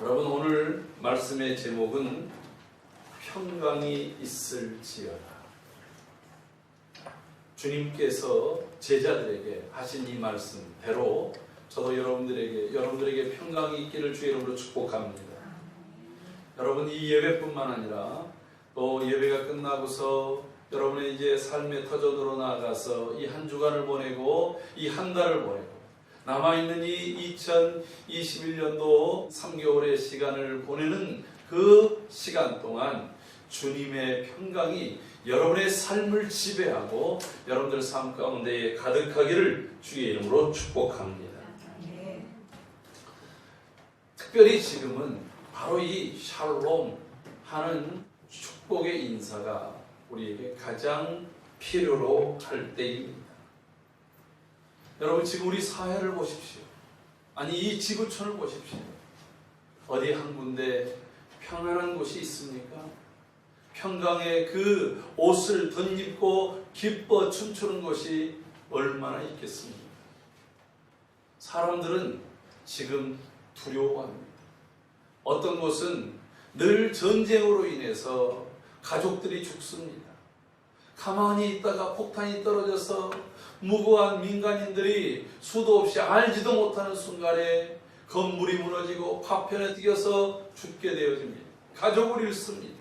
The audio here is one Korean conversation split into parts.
여러분, 오늘 말씀의 제목은 평강이 있을지어다. 주님께서 제자들에게 하신 이 말씀대로 저도 여러분들에게 평강이 있기를 주의 이름으로 축복합니다. 여러분, 이 예배뿐만 아니라 또 예배가 끝나고서 여러분의 이제 삶의 터전으로 나아가서 이 한 주간을 보내고 이 한 달을 보내고 남아있는 이 2021년도 3개월의 시간을 보내는 그 시간 동안 주님의 평강이 여러분의 삶을 지배하고 여러분들 삶 가운데 가득하기를 주의 이름으로 축복합니다. 특별히 지금은 바로 이 샬롬 하는 축복의 인사가 우리에게 가장 필요로 할 때입니다. 여러분, 지금 우리 사회를 보십시오. 아니, 이 지구촌을 보십시오. 어디 한 군데 평안한 곳이 있습니까? 평강의 그 옷을 덧입고 기뻐 춤추는 곳이 얼마나 있겠습니까? 사람들은 지금 두려워합니다. 어떤 곳은 늘 전쟁으로 인해서 가족들이 죽습니다. 가만히 있다가 폭탄이 떨어져서 무고한 민간인들이 수도 없이 알지도 못하는 순간에 건물이 무너지고 파편에 튀겨서 죽게 되어집니다. 가족을 잃습니다.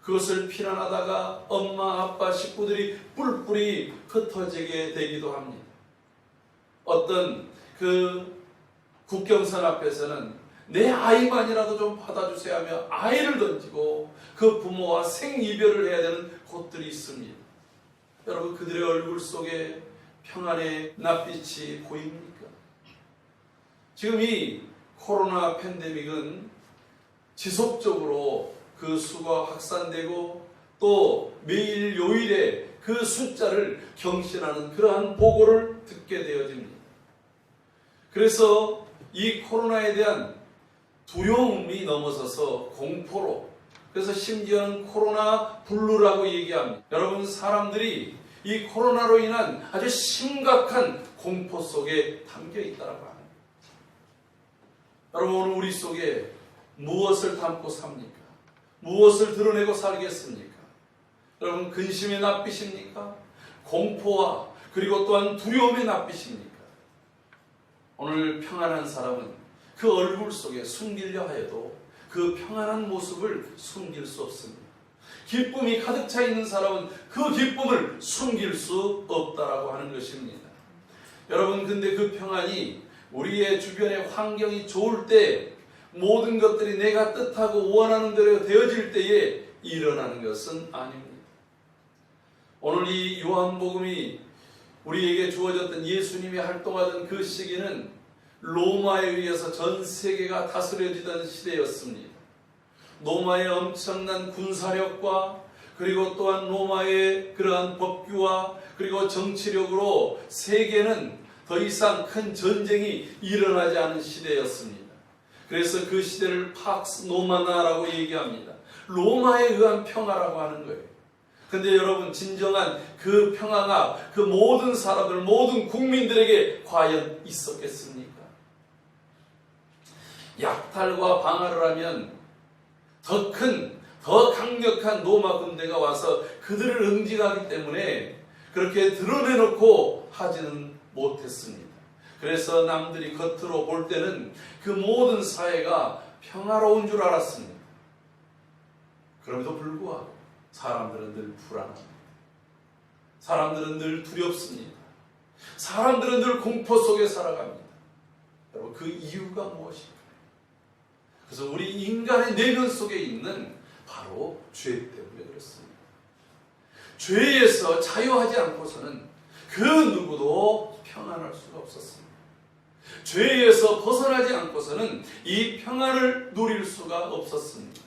그것을 피난하다가 엄마, 아빠, 식구들이 뿔뿔이 흩어지게 되기도 합니다. 어떤 그 국경선 앞에서는 내 아이만이라도 좀 받아주세요 하며 아이를 던지고 그 부모와 생이별을 해야 되는 곳들이 있습니다. 여러분, 그들의 얼굴 속에 평안의 낯빛이 보입니까? 지금 이 코로나 팬데믹은 지속적으로 그 수가 확산되고 또 매일 요일에 그 숫자를 경신하는 그러한 보고를 듣게 되어집니다. 그래서 이 코로나에 대한 두려움이 넘어서서 공포로, 그래서 심지어는 코로나 블루라고 얘기합니다. 여러분, 사람들이 이 코로나로 인한 아주 심각한 공포 속에 담겨 있다고 합니다. 여러분, 오늘 우리 속에 무엇을 담고 삽니까? 무엇을 드러내고 살겠습니까? 여러분, 근심의 낯빛입니까? 공포와 그리고 또한 두려움의 낯빛입니까? 오늘 평안한 사람은 그 얼굴 속에 숨기려 하여도 그 평안한 모습을 숨길 수 없습니다. 기쁨이 가득 차 있는 사람은 그 기쁨을 숨길 수 없다라고 하는 것입니다. 여러분, 근데 그 평안이 우리의 주변의 환경이 좋을 때 모든 것들이 내가 뜻하고 원하는 대로 되어질 때에 일어나는 것은 아닙니다. 오늘 이 요한복음이 우리에게 주어졌던 예수님이 활동하던 그 시기는 로마에 의해서 전 세계가 다스려지던 시대였습니다. 로마의 엄청난 군사력과 그리고 또한 로마의 그러한 법규와 그리고 정치력으로 세계는 더 이상 큰 전쟁이 일어나지 않은 시대였습니다. 그래서 그 시대를 팍스 노마나라고 얘기합니다. 로마에 의한 평화라고 하는 거예요. 근데 여러분, 진정한 그 평화가 그 모든 사람들, 모든 국민들에게 과연 있었겠습니까? 약탈과 방화를 하면 더 큰, 더 강력한 로마 군대가 와서 그들을 응징하기 때문에 그렇게 드러내놓고 하지는 못했습니다. 그래서 남들이 겉으로 볼 때는 그 모든 사회가 평화로운 줄 알았습니다. 그럼에도 불구하고 사람들은 늘 불안합니다. 사람들은 늘 두렵습니다. 사람들은 늘 공포 속에 살아갑니다. 여러분, 그 이유가 무엇일까요? 그래서 우리 인간의 내면 속에 있는 바로 죄 때문에 그렇습니다. 죄에서 자유하지 않고서는 그 누구도 평안할 수가 없었습니다. 죄에서 벗어나지 않고서는 이 평안을 누릴 수가 없었습니다.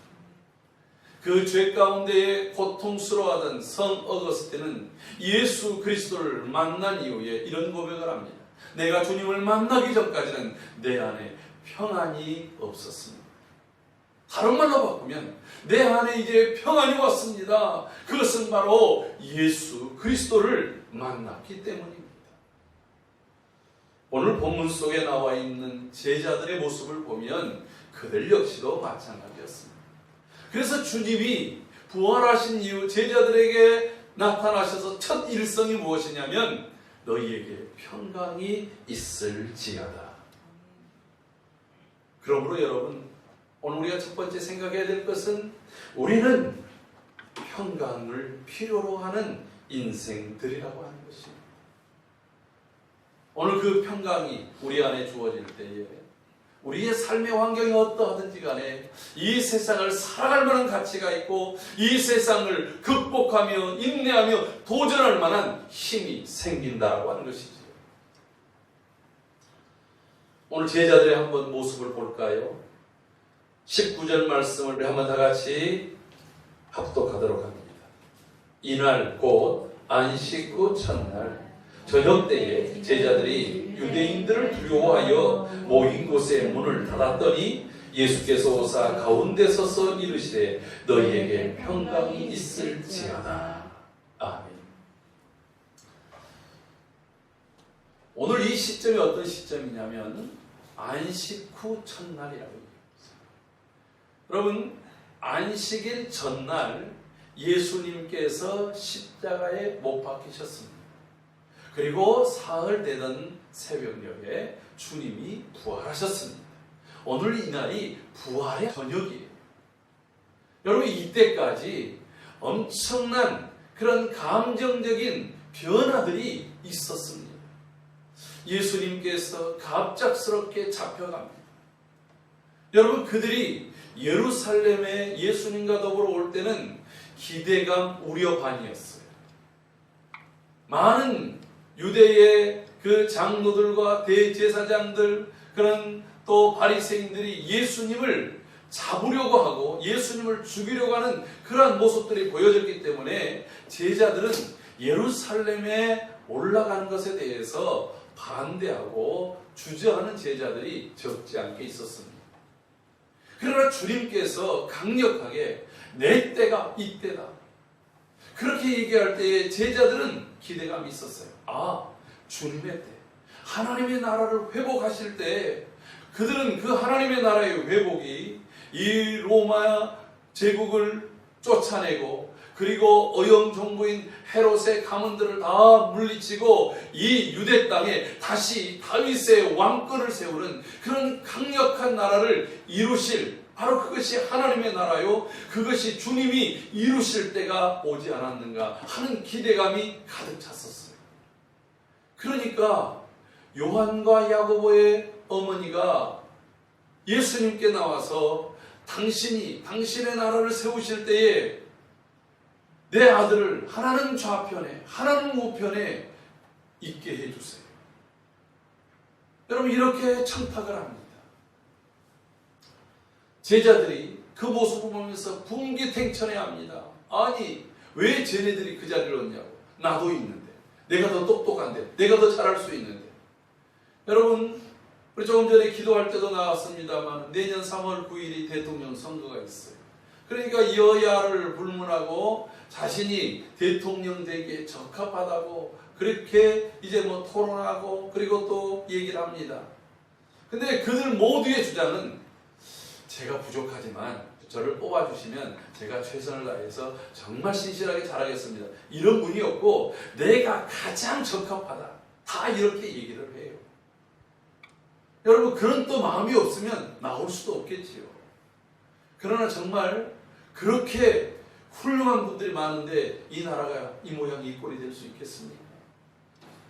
그 죄 가운데에 고통스러워하던 성 어거스틴은 예수 그리스도를 만난 이후에 이런 고백을 합니다. 내가 주님을 만나기 전까지는 내 안에 평안이 없었습니다. 다른 말로 바꾸면 내 안에 이제 평안이 왔습니다. 그것은 바로 예수 그리스도를 만났기 때문입니다. 오늘 본문 속에 나와 있는 제자들의 모습을 보면 그들 역시도 마찬가지였습니다. 그래서 주님이 부활하신 이후 제자들에게 나타나셔서 첫 일성이 무엇이냐면 너희에게 평강이 있을지어다. 그러므로 여러분, 오늘 우리가 첫 번째 생각해야 될 것은 우리는 평강을 필요로 하는 인생들이라고 하는 것입니다. 오늘 그 평강이 우리 안에 주어질 때에 우리의 삶의 환경이 어떠하든지 간에 이 세상을 살아갈 만한 가치가 있고 이 세상을 극복하며 인내하며 도전할 만한 힘이 생긴다라고 하는 것이죠. 오늘 제자들의 한번 모습을 볼까요? 19절 말씀을 우리 한번 다 같이 합독하도록 합니다. 이날 곧 안식 후 첫날 저녁 때에 제자들이 유대인들을 두려워하여 모인 곳에 문을 닫았더니 예수께서 오사 가운데 서서 이르시되 너희에게 평강이 있을지어다. 아멘. 오늘 이 시점이 어떤 시점이냐면 안식 후 첫날이라고 얘기합니다. 여러분, 안식일 전날 예수님께서 십자가에 못 박히셨습니다. 그리고 사흘 되던 새벽녘에 주님이 부활하셨습니다. 오늘 이날이 부활의 저녁이에요. 여러분, 이때까지 엄청난 그런 감정적인 변화들이 있었습니다. 예수님께서 갑작스럽게 잡혀갑니다. 여러분, 그들이 예루살렘에 예수님과 더불어 올 때는 기대감, 우려 반이었어요. 많은 유대의 그 장로들과 대제사장들, 그런 또 바리새인들이 예수님을 잡으려고 하고 예수님을 죽이려고 하는 그러한 모습들이 보여졌기 때문에 제자들은 예루살렘에 올라가는 것에 대해서 반대하고 주저하는 제자들이 적지 않게 있었습니다. 그러나 주님께서 강력하게 내 때가 이때다, 그렇게 얘기할 때에 제자들은 기대감이 있었어요. 아, 주님의 때, 하나님의 나라를 회복하실 때 그들은 그 하나님의 나라의 회복이 이 로마 제국을 쫓아내고 그리고 어영 정부인 헤롯의 가문들을 다 물리치고 이 유대 땅에 다시 다윗의 왕권을 세우는 그런 강력한 나라를 이루실, 바로 그것이 하나님의 나라요, 그것이 주님이 이루실 때가 오지 않았는가 하는 기대감이 가득 찼었어요. 그러니까 요한과 야고보의 어머니가 예수님께 나와서 당신이 당신의 나라를 세우실 때에 내 아들을 하나는 좌편에 하나는 우편에 있게 해주세요. 여러분, 이렇게 청탁을 합니다. 제자들이 그 모습을 보면서 분기탱천해합니다. 아니, 왜 쟤네들이 그 자리를 얻냐고. 나도 있는데, 내가 더 똑똑한데, 내가 더 잘할 수 있는데. 여러분, 우리 조금 전에 기도할 때도 나왔습니다만 내년 3월 9일이 대통령 선거가 있어요. 그러니까 여야를 불문하고 자신이 대통령 되기에 적합하다고 그렇게 이제 뭐 토론하고 그리고 또 얘기를 합니다. 근데 그들 모두의 주장은 제가 부족하지만 저를 뽑아주시면 제가 최선을 다해서 정말 신실하게 잘하겠습니다, 이런 분이 없고 내가 가장 적합하다, 다 이렇게 얘기를 해요. 여러분, 그런 또 마음이 없으면 나올 수도 없겠지요. 그러나 정말 그렇게 훌륭한 분들이 많은데 이 나라가 이 모양 이 꼴이 될 수 있겠습니까?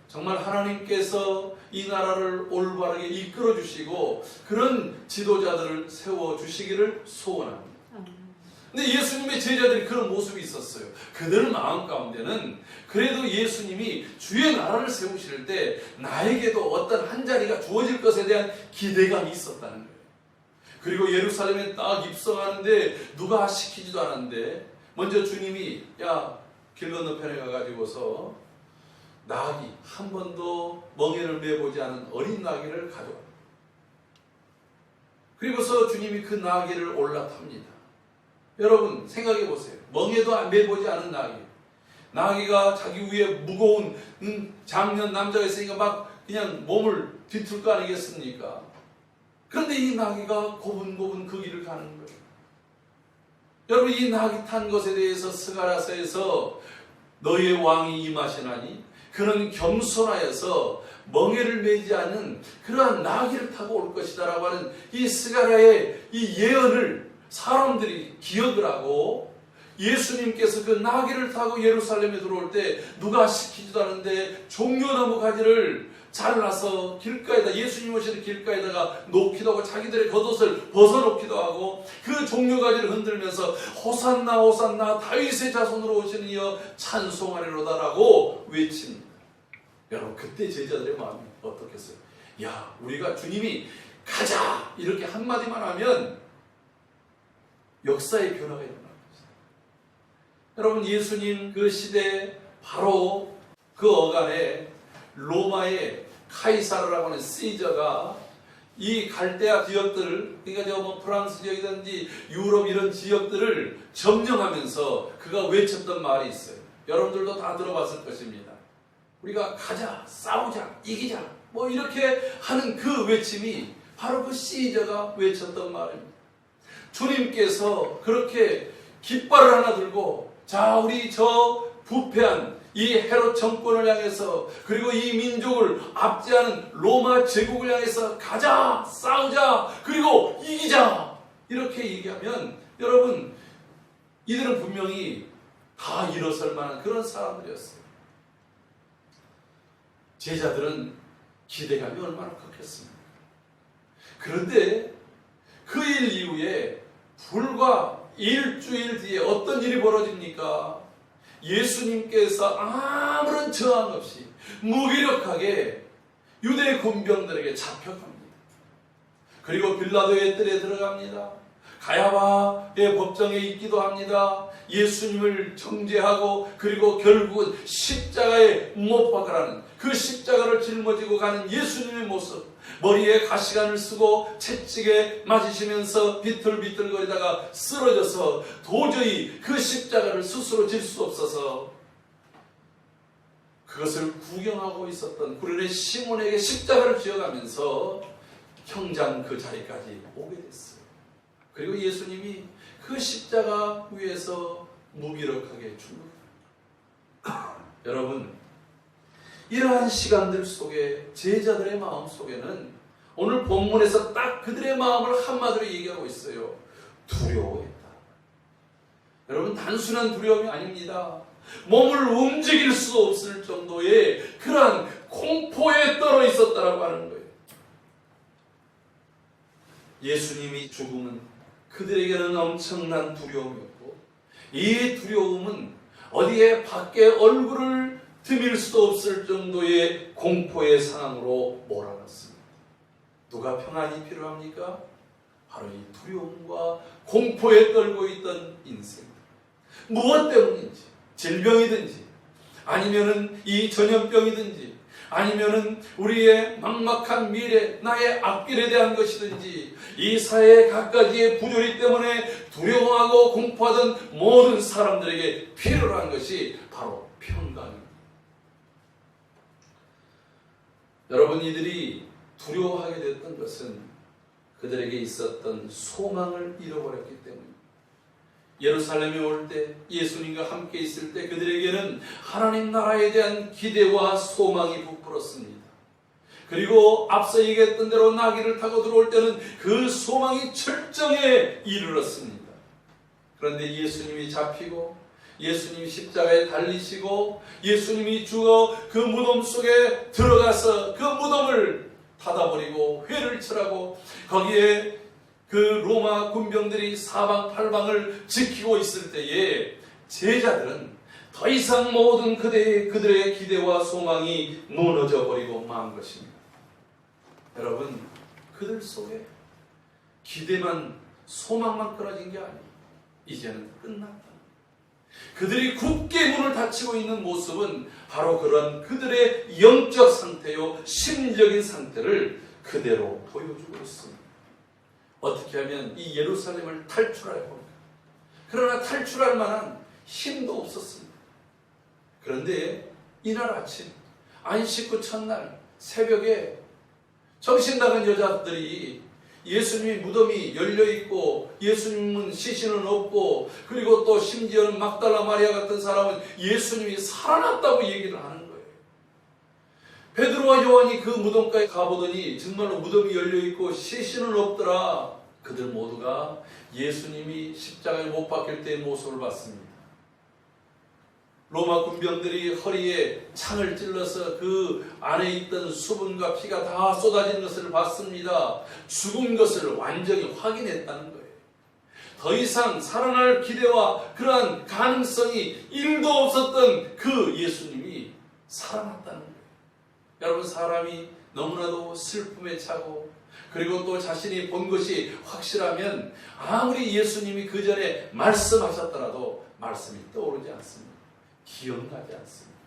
정말 하나님께서 이 나라를 올바르게 이끌어 주시고 그런 지도자들을 세워 주시기를 소원합니다. 근데 예수님의 제자들이 그런 모습이 있었어요. 그들 마음 가운데는 그래도 예수님이 주의 나라를 세우실 때 나에게도 어떤 한 자리가 주어질 것에 대한 기대감이 있었다는 거예요. 그리고 예루살렘에 딱 입성하는데 누가 시키지도 않았는데 먼저 주님이 길 건너편에 가가지고서 나귀, 한 번도 멍에를 매보지 않은 어린 나귀를 가져와. 그리고서 주님이 그 나귀를 올라탑니다. 여러분, 생각해 보세요. 멍에도 매보지 않은 나귀. 나귀가 자기 위에 무거운 장년 남자가 있으니까 막 그냥 몸을 뒤틀 거 아니겠습니까? 그런데 이 나귀가 고분고분 그 길을 가는 거예요. 여러분, 이 나귀 탄 것에 대해서 스가랴서에서 너희의 왕이 임하시나니 그는 겸손하여서 멍에를 매지 않는 그러한 나귀를 타고 올 것이다 라고 하는 이 스가랴의 이 예언을 사람들이 기억을 하고, 예수님께서 그 나귀를 타고 예루살렘에 들어올 때 누가 시키지도 않은데 종려나무 가지를 잘라서 길가에다, 예수님 오시는 길가에다가 놓기도 하고 자기들의 겉옷을 벗어놓기도 하고 그 종려가지를 흔들면서 호산나 호산나 다윗의 자손으로 오시는 이여 찬송하리로다 라고 외칩니다. 여러분, 그때 제자들의 마음이 어떻겠어요? 야, 우리가 주님이 가자 이렇게 한마디만 하면 역사의 변화가 일어날 것이다. 여러분, 예수님 그 시대에 바로 그 어간에 로마의 카이사르라고 하는 시저가 이 갈대아 지역들을, 그러니까 뭐 프랑스 지역이든지 유럽 이런 지역들을 점령하면서 그가 외쳤던 말이 있어요. 여러분들도 다 들어봤을 것입니다. 우리가 가자, 싸우자, 이기자, 뭐 이렇게 하는 그 외침이 바로 그 시저가 외쳤던 말입니다. 주님께서 그렇게 깃발을 하나 들고, 자, 우리 저 부패한 이 헤롯 정권을 향해서, 그리고 이 민족을 압제하는 로마 제국을 향해서 가자, 싸우자, 그리고 이기자 이렇게 얘기하면, 여러분, 이들은 분명히 다 일어설 만한 그런 사람들이었어요. 제자들은 기대감이 얼마나 컸겠습니까? 그런데 그 일 이후에 불과 일주일 뒤에 어떤 일이 벌어집니까? 예수님께서 아무런 저항 없이 무기력하게 유대 군병들에게 잡혀갑니다. 그리고 빌라도의 뜰에 들어갑니다. 가야바의 법정에 있기도 합니다. 예수님을 정죄하고, 그리고 결국은 십자가에 못 박으라는 그 십자가를 짊어지고 가는 예수님의 모습, 머리에 가시관을 쓰고 채찍에 맞으시면서 비틀비틀거리다가 쓰러져서 도저히 그 십자가를 스스로 질 수 없어서 그것을 구경하고 있었던 구레네 시몬에게 십자가를 쥐어가면서 형장 그 자리까지 오게 됐어요. 그리고 예수님이 그 십자가 위에서 무기력하게 죽습니다. 여러분, 이러한 시간들 속에 제자들의 마음 속에는 오늘 본문에서 딱 그들의 마음을 한마디로 얘기하고 있어요. 두려워했다. 여러분, 단순한 두려움이 아닙니다. 몸을 움직일 수 없을 정도의 그러한 공포에 떨어 있었다라고 하는 거예요. 예수님이 죽음은 그들에게는 엄청난 두려움이었고, 이 두려움은 어디에 밖에 얼굴을 드밀 수도 없을 정도의 공포의 상황으로 몰아갔습니다. 누가 평안이 필요합니까? 바로 이 두려움과 공포에 떨고 있던 인생. 무엇 때문인지, 질병이든지, 아니면은 이 전염병이든지, 아니면은 우리의 막막한 미래, 나의 앞길에 대한 것이든지, 이 사회의 갖가지의 부조리 때문에 두려워하고 공포하던 모든 사람들에게 필요로 한 것이 바로 평강입니다. 여러분, 이들이 두려워하게 됐던 것은 그들에게 있었던 소망을 잃어버렸기 때문입니다. 예루살렘에 올 때, 예수님과 함께 있을 때 그들에게는 하나님 나라에 대한 기대와 소망이 부풀었습니다. 그리고 앞서 얘기했던 대로 나귀를 타고 들어올 때는 그 소망이 절정에 이르렀습니다. 그런데 예수님이 잡히고, 예수님이 십자가에 달리시고, 예수님이 죽어 그 무덤 속에 들어가서 그 무덤을 닫아버리고 회를 칠하고, 거기에 그 로마 군병들이 사방팔방을 지키고 있을 때에 제자들은 더 이상 모든 그들의 기대와 소망이 무너져 버리고 만 것입니다. 여러분, 그들 속에 기대만, 소망만 끊어진 게 아니에요. 이제는 끝났다. 그들이 굳게 문을 닫히고 있는 모습은 바로 그런 그들의 영적 상태요, 심적인 상태를 그대로 보여주고 있습니다. 어떻게 하면 이 예루살렘을 탈출할 겁니까? 그러나 탈출할 만한 힘도 없었습니다. 그런데 이날 아침, 안식 후 첫날 새벽에 정신 나간 여자들이 예수님이 무덤이 열려있고 예수님은 시신은 없고 그리고 또 심지어는 막달라 마리아 같은 사람은 예수님이 살아났다고 얘기를 하는 거예요. 베드로와 요한이 그 무덤까지 가보더니 정말로 무덤이 열려있고 시신은 없더라. 그들 모두가 예수님이 십자가에 못 박힐 때의 모습을 봤습니다. 로마 군병들이 허리에 창을 찔러서 그 안에 있던 수분과 피가 다 쏟아지는 것을 봤습니다. 죽은 것을 완전히 확인했다는 거예요. 더 이상 살아날 기대와 그러한 가능성이 1도 없었던 그 예수님이 살아났다는 거예요. 여러분, 사람이 너무나도 슬픔에 차고 그리고 또 자신이 본 것이 확실하면 아무리 예수님이 그 전에 말씀하셨더라도 말씀이 떠오르지 않습니다. 기억나지 않습니다.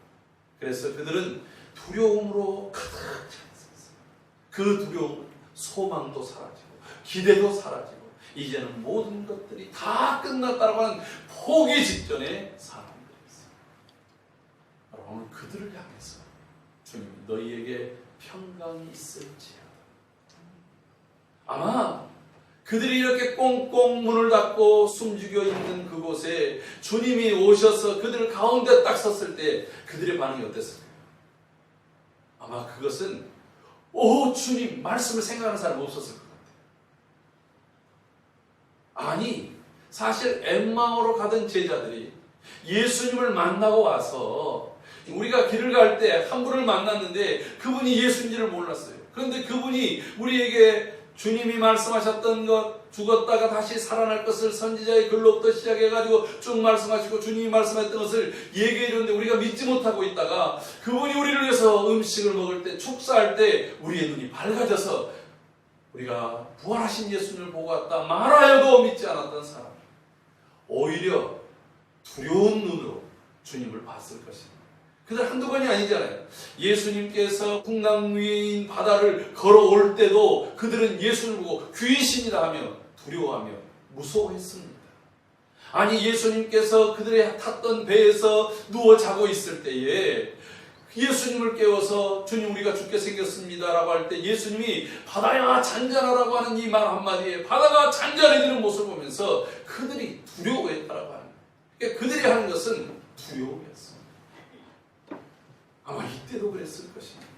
그래서 그들은 두려움으로 가득 찼었어요. 그 두려움은 소망도 사라지고 기대도 사라지고 이제는 모든 것들이 다 끝났다고 하는 포기 직전의 사람들이었어요. 오늘 그들을 향해서 주님이 너희에게 평강이 있을지어다. 아마 그들이 이렇게 꽁꽁 문을 닫고 숨죽여 있는 그곳에 주님이 오셔서 그들 가운데 딱 섰을 때 그들의 반응이 어땠을까요? 아마 그것은 오 주님 말씀을 생각하는 사람 없었을 것 같아요. 아니 사실 엠마오로 가던 제자들이 예수님을 만나고 와서 우리가 길을 갈 때 한 분을 만났는데 그분이 예수인지를 몰랐어요. 그런데 그분이 우리에게 주님이 말씀하셨던 것, 죽었다가 다시 살아날 것을 선지자의 글로부터 시작해가지고 쭉 말씀하시고 주님이 말씀했던 것을 얘기해 줬는데 우리가 믿지 못하고 있다가 그분이 우리를 위해서 음식을 먹을 때, 축사할 때 우리의 눈이 밝아져서 우리가 부활하신 예수님을 보고 왔다 말하여도 믿지 않았던 사람, 오히려 두려운 눈으로 주님을 봤을 것입니다. 그들 한두 번이 아니잖아요. 예수님께서 풍랑 위인 바다를 걸어올 때도 그들은 예수를 보고 귀신이다 하며 두려워하며 무서워했습니다. 아니 예수님께서 그들이 탔던 배에서 누워 자고 있을 때에 예수님을 깨워서 주님 우리가 죽게 생겼습니다 라고 할 때 예수님이 바다야 잔잔하라고 하는 이 말 한마디에 바다가 잔잔해지는 모습을 보면서 그들이 두려워했다라고 하는 거예요. 그러니까 그들이 하는 것은 두려움이었어요. 아마 이때도 그랬을 것입니다.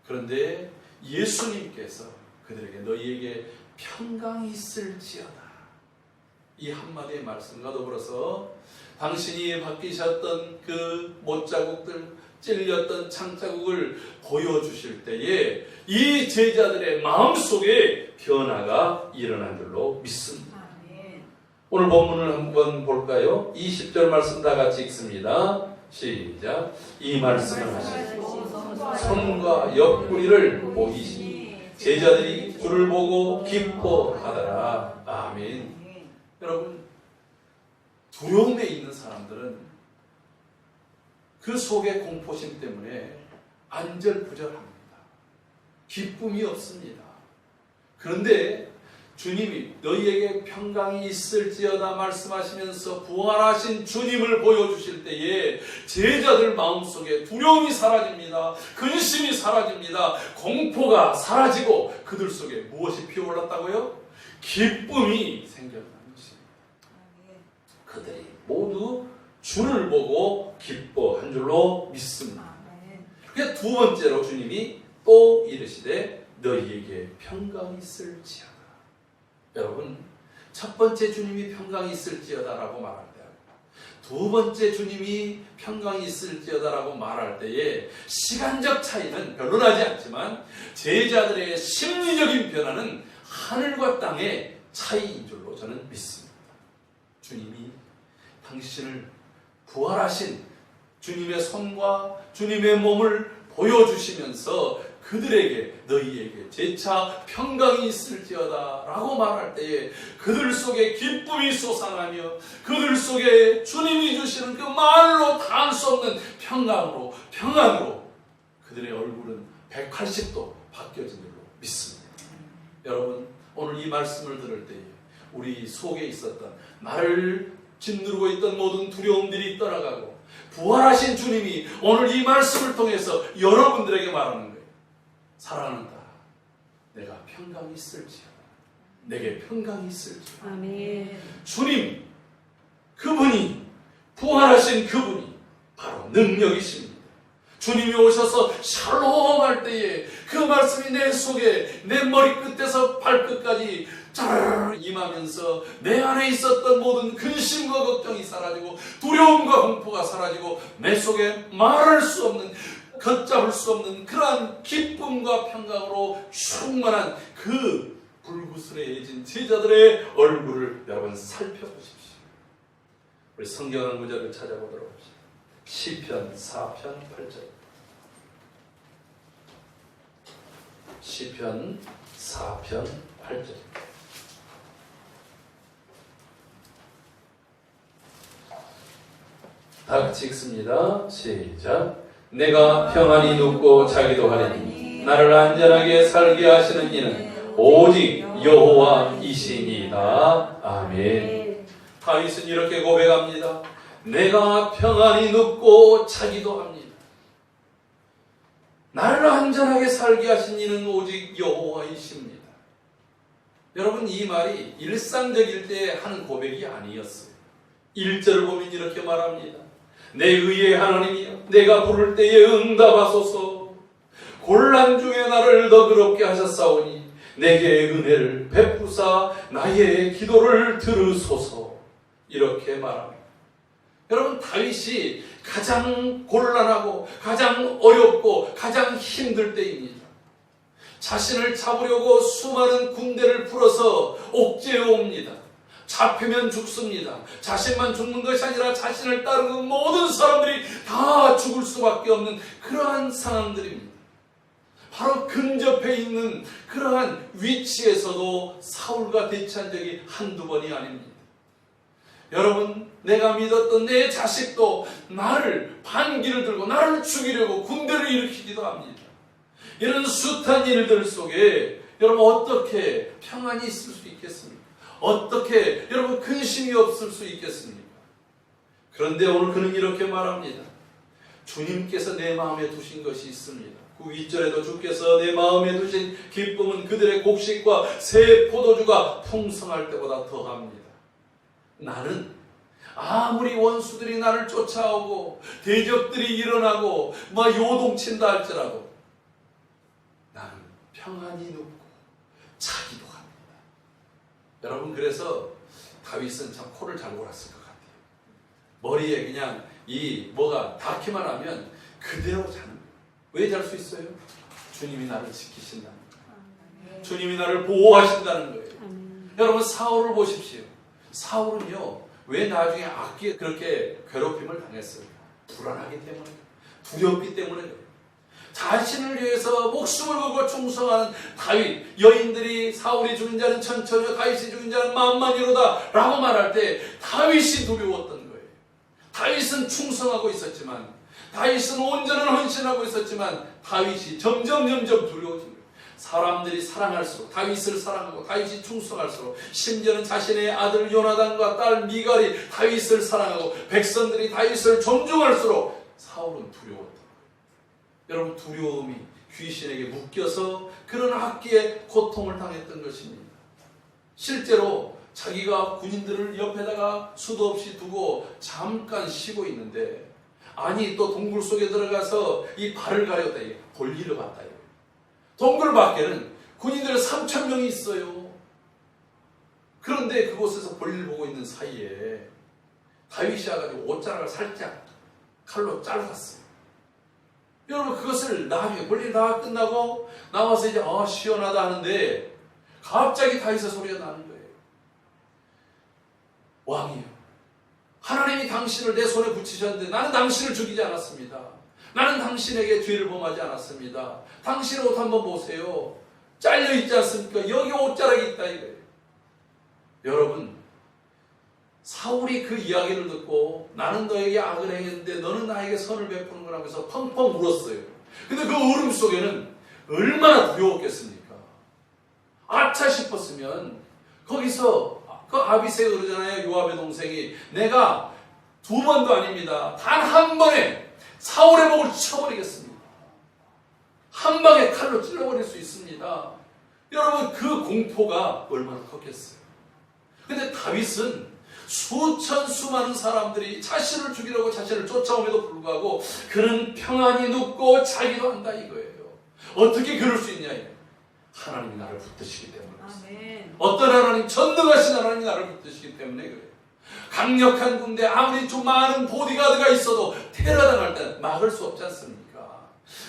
그런데 예수님께서 그들에게 너희에게 평강이 있을지어다 이 한마디의 말씀과 더불어서 당신이 바뀌셨던 그 못자국들 찔렸던 창자국을 보여주실 때에 이 제자들의 마음속에 변화가 일어난 줄로 믿습니다. 오늘 본문을 한번 볼까요? 20절 말씀 다 같이 읽습니다. 시작. 이 말씀을 하시고 손과 옆구리를 보이시니 제자들이 주를 보고 기뻐하더라. 아멘. 여러분, 두려움에 있는 사람들은 그 속의 공포심 때문에 안절부절합니다. 기쁨이 없습니다. 그런데 주님이 너희에게 평강이 있을지어다 말씀하시면서 부활하신 주님을 보여주실 때에 제자들 마음속에 두려움이 사라집니다. 근심이 사라집니다. 공포가 사라지고 그들 속에 무엇이 피어올랐다고요? 기쁨이 생겨나는 것입니다. 그들이 모두 주를 보고 기뻐한 줄로 믿습니다. 그래서 두 번째로 주님이 또 이르시되 너희에게 평강이 있을지어다. 여러분, 첫 번째 주님이 평강이 있을지어다라고 말할 때, 두 번째 주님이 평강이 있을지어다라고 말할 때에 시간적 차이는 별로 나지 않지만 제자들의 심리적인 변화는 하늘과 땅의 차이인 줄로 저는 믿습니다. 주님이 당신을 부활하신 주님의 손과 주님의 몸을 보여주시면서 그들에게 너희에게 재차 평강이 있을지어다 라고 말할 때에 그들 속에 기쁨이 솟아나며 그들 속에 주님이 주시는 그 말로 다 할 수 없는 평안으로 그들의 얼굴은 180도 바뀌어진 줄로 믿습니다. 여러분, 오늘 이 말씀을 들을 때에 우리 속에 있었던 나를 짓누르고 있던 모든 두려움들이 떠나가고 부활하신 주님이 오늘 이 말씀을 통해서 여러분들에게 말하는 거예요. 사랑하는 딸아, 내가 평강이 있을지어다. 내게 평강이 있을지어다. 아멘. 주님, 그분이 부활하신 그분이 바로 능력이십니다. 주님이 오셔서 샬롬 할 때에 그 말씀이 내 속에 내 머리끝에서 발끝까지 잘 임하면서 내 안에 있었던 모든 근심과 걱정이 사라지고 두려움과 공포가 사라지고 내 속에 말할 수 없는, 걷잡을 수 없는 그러한 기쁨과 평강으로 충만한 그 불구스레해진 제자들의 얼굴을 여러분 살펴보십시오. 우리 성경 한 구절을 찾아보도록 합시다. 시편 4편 8절. 시편 4편 8절. 다 같이 읽습니다. 시작. 내가 평안히 눕고 자기도 하리니 나를 안전하게 살게 하시는 이는 오직 여호와이시니이다. 아멘. 다윗은 이렇게 고백합니다. 내가 평안히 눕고 자기도 합니다. 나를 안전하게 살게 하신 이는 오직 여호와이십니다. 여러분, 이 말이 일상적일 때 하는 고백이 아니었어요. 1절을 보면 이렇게 말합니다. 내 의의 하나님이여, 내가 부를 때에 응답하소서. 곤란 중에 나를 너그럽게 하셨사오니 내게 은혜를 베푸사 나의 기도를 들으소서. 이렇게 말합니다. 여러분, 다윗이 가장 곤란하고 가장 어렵고 가장 힘들 때입니다. 자신을 잡으려고 수많은 군대를 풀어서 옥죄어 옵니다. 잡히면 죽습니다. 자신만 죽는 것이 아니라 자신을 따르는 모든 사람들이 다 죽을 수밖에 없는 그러한 상황들입니다. 바로 근접해 있는 그러한 위치에서도 사울과 대치한 적이 한두 번이 아닙니다. 여러분, 내가 믿었던 내 자식도 나를 반기를 들고 나를 죽이려고 군대를 일으키기도 합니다. 이런 숱한 일들 속에 여러분 어떻게 평안이 있을 수 있겠습니까? 어떻게 여러분 근심이 없을 수 있겠습니까? 그런데 오늘 그는 이렇게 말합니다. 주님께서 내 마음에 두신 것이 있습니다. 그 윗절에도 주께서 내 마음에 두신 기쁨은 그들의 곡식과 새 포도주가 풍성할 때보다 더합니다. 나는 아무리 원수들이 나를 쫓아오고 대적들이 일어나고 막 요동친다 할지라도 나는 평안히 눕고 자기도 합니다. 여러분, 그래서 다윗은 참 코를 잘 골았을 것 같아요. 머리에 그냥 이 뭐가 닿기만 하면 그대로 자는 거예요. 왜 잘 수 있어요? 주님이 나를 지키신다는 거예요. 주님이 나를 보호하신다는 거예요. 여러분, 사울을 보십시오. 사울은요, 왜 나중에 악기에 그렇게 괴롭힘을 당했을까? 불안하기 때문에, 두렵기 때문에. 자신을 위해서 목숨을 걸고 충성하는 다윗, 여인들이 사울이 죽은 자는 천천히요 다윗이 죽은 자는 만만이로다 라고 말할 때 다윗이 두려웠던 거예요. 다윗은 충성하고 있었지만, 다윗은 온전한 헌신하고 있었지만 다윗이 점점 두려워진 거예요. 사람들이 사랑할수록, 다윗을 사랑하고 다윗이 충성할수록, 심지어는 자신의 아들 요나단과 딸 미갈이 다윗을 사랑하고 백성들이 다윗을 존중할수록 사울은 두려웠다. 여러분, 두려움이 귀신에게 묶여서 그런 악기에 고통을 당했던 것입니다. 실제로 자기가 군인들을 옆에다가 수도 없이 두고 잠깐 쉬고 있는데, 아니 또 동굴 속에 들어가서 이 발을 가렸다, 볼일을 봤다. 동굴 밖에는 군인들 3,000명이 있어요. 그런데 그곳에서 볼일 보고 있는 사이에 다윗이 와가지고 옷자락을 살짝 칼로 잘랐어요. 여러분, 그것을 나중에 볼일 다 끝나고 나와서 이제 시원하다 하는데 갑자기 다윗의 소리가 나는 거예요. 왕이요, 하나님이 당신을 내 손에 붙이셨는데 나는 당신을 죽이지 않았습니다. 나는 당신에게 죄를 범하지 않았습니다. 당신의 옷 한번 보세요. 잘려있지 않습니까? 여기 옷자락이 있다 이거예요. 여러분, 사울이 그 이야기를 듣고 나는 너에게 악을 행했는데 너는 나에게 선을 베푸는 거라면서 펑펑 울었어요. 근데 그 울음 속에는 얼마나 두려웠겠습니까? 아차 싶었으면 거기서 그 아비새가 그러잖아요. 요압의 동생이 내가 2번도 아닙니다. 단 한 번에 사울의 목을 쳐버리겠습니다. 한 방에 칼로 찔러버릴 수 있습니다. 여러분 그 공포가 얼마나 컸겠어요. 근데 다윗은 수천 수많은 사람들이 자신을 죽이려고 자신을 쫓아옴에도 불구하고 그는 평안히 눕고 자기도 한다 이거예요. 어떻게 그럴 수 있냐 이거예요. 하나님이 나를 붙드시기 때문에. 아멘. 어떤 하나님, 전능하신 하나님이 나를 붙드시기 때문에 그래요. 강력한 군대, 아무리 좀 많은 보디가드가 있어도 테러당할 때는 막을 수 없지 않습니까?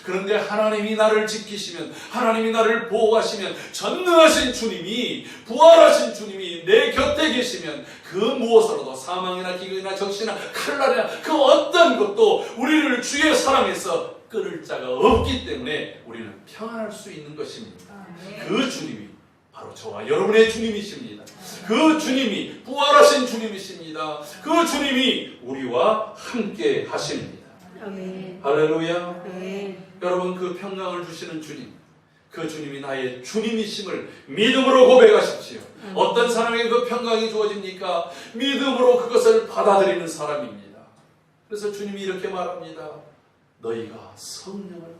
그런데 하나님이 나를 지키시면, 하나님이 나를 보호하시면, 전능하신 주님이, 부활하신 주님이 내 곁에 계시면 그 무엇으로도 사망이나 기근이나 적시나 칼날이나 그 어떤 것도 우리를 주의 사랑에서 끊을 자가 없기 때문에 우리는 평안할 수 있는 것입니다. 아멘. 그 주님이 바로 저와 여러분의 주님이십니다. 그 주님이 부활하신 주님이십니다. 그 주님이 우리와 함께 하십니다. 아멘. 할렐루야. 아멘. 여러분 그 평강을 주시는 주님, 그 주님이 나의 주님이심을 믿음으로 고백하십시오. 어떤 사람에게 그 평강이 주어집니까? 믿음으로 그것을 받아들이는 사람입니다. 그래서 주님이 이렇게 말합니다. 너희가 성령을 받으라.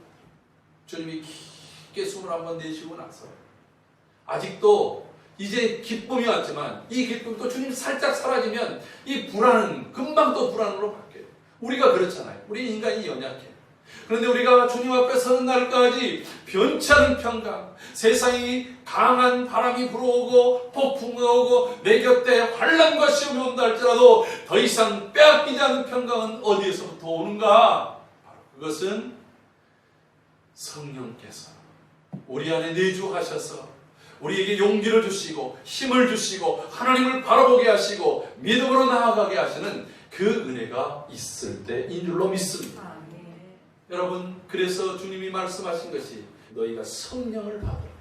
주님이 깊게 숨을 한번 내쉬고 나서 아직도 이제 기쁨이 왔지만 이 기쁨도 주님 살짝 사라지면 이 불안은 금방 또 불안으로 바뀌어요. 우리가 그렇잖아요. 우리 인간이 연약해. 그런데 우리가 주님 앞에 서는 날까지 변치 않은 평강, 세상이 강한 바람이 불어오고 폭풍이 오고 내 곁에 환난과 시험이 온다 할지라도 더 이상 빼앗기지 않는 평강은 어디에서부터 오는가? 바로 그것은 성령께서 우리 안에 내주하셔서 우리에게 용기를 주시고 힘을 주시고 하나님을 바라보게 하시고 믿음으로 나아가게 하시는 그 은혜가 있을 때인 줄로 믿습니다. 여러분, 그래서 주님이 말씀하신 것이 너희가 성령을 받으라.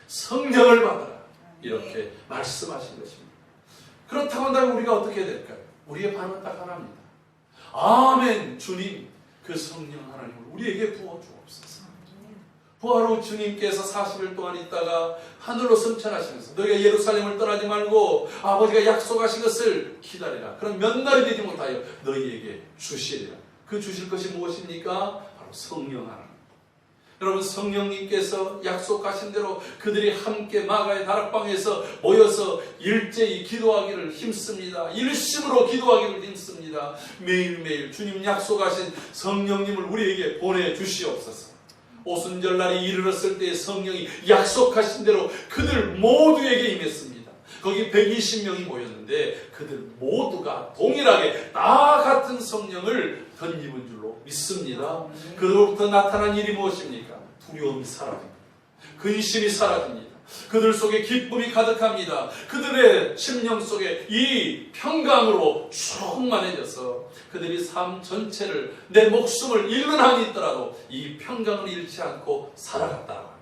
성령을 받으라. 이렇게 말씀하신 것입니다. 그렇다고 한다면 우리가 어떻게 해야 될까요? 우리의 반응은 딱 하나입니다. 아멘. 주님, 그 성령 하나님을 우리에게 부어주옵소서. 부활 후 주님께서 40일 동안 있다가 하늘로 승천하시면서 너희가 예루살렘을 떠나지 말고 아버지가 약속하신 것을 기다리라. 그럼 몇 날이 되지 못하여 너희에게 주시리라. 그 주실 것이 무엇입니까? 바로 성령 하나님. 여러분, 성령님께서 약속하신 대로 그들이 함께 마가의 다락방에서 모여서 일제히 기도하기를 힘씁니다. 일심으로 기도하기를 힘씁니다. 매일매일 주님 약속하신 성령님을 우리에게 보내주시옵소서. 오순절날이 이르렀을 때 성령이 약속하신 대로 그들 모두에게 임했습니다. 거기 120명이 모였는데 그들 모두가 동일하게 다 같은 성령을 덧입은 줄로 믿습니다. 그들로부터 나타난 일이 무엇입니까? 두려움이 사라집니다. 근심이 사라집니다. 그들 속에 기쁨이 가득합니다. 그들의 심령 속에 이 평강으로 충만해져서 그들이 삶 전체를 내 목숨을 잃는 한이 있더라도 이 평강을 잃지 않고 살아갔다고 합니다.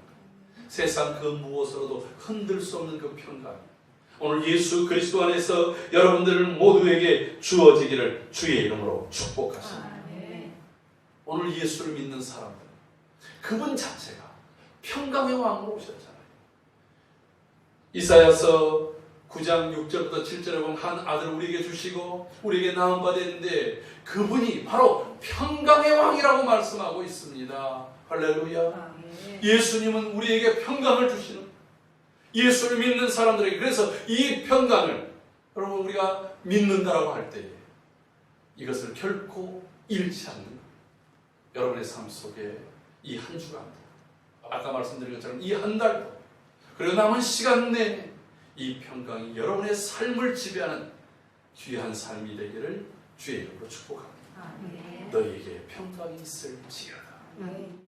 세상 그 무엇으로도 흔들 수 없는 그 평강, 오늘 예수 그리스도 안에서 여러분들 모두에게 주어지기를 주의 이름으로 축복하십니다. 오늘 예수를 믿는 사람들, 그분 자체가 평강의 왕으로 오셨잖아요. 이사야서 9장 6절부터 7절에 보면 한 아들을 우리에게 주시고 우리에게 낳은 바 되는데 그분이 바로 평강의 왕이라고 말씀하고 있습니다. 할렐루야. 예수님은 우리에게 평강을 주시는, 예수를 믿는 사람들에게, 그래서 이 평강을 여러분 우리가 믿는다라고 할 때 이것을 결코 잃지 않는 여러분의 삶 속에 이 한 주간도, 아까 말씀드린 것처럼 이 한 달도, 그리고 남은 시간 내에 이 평강이 여러분의 삶을 지배하는 귀한 삶이 되기를 주의 이름으로 축복합니다. 너희에게 평강이 있을지어다.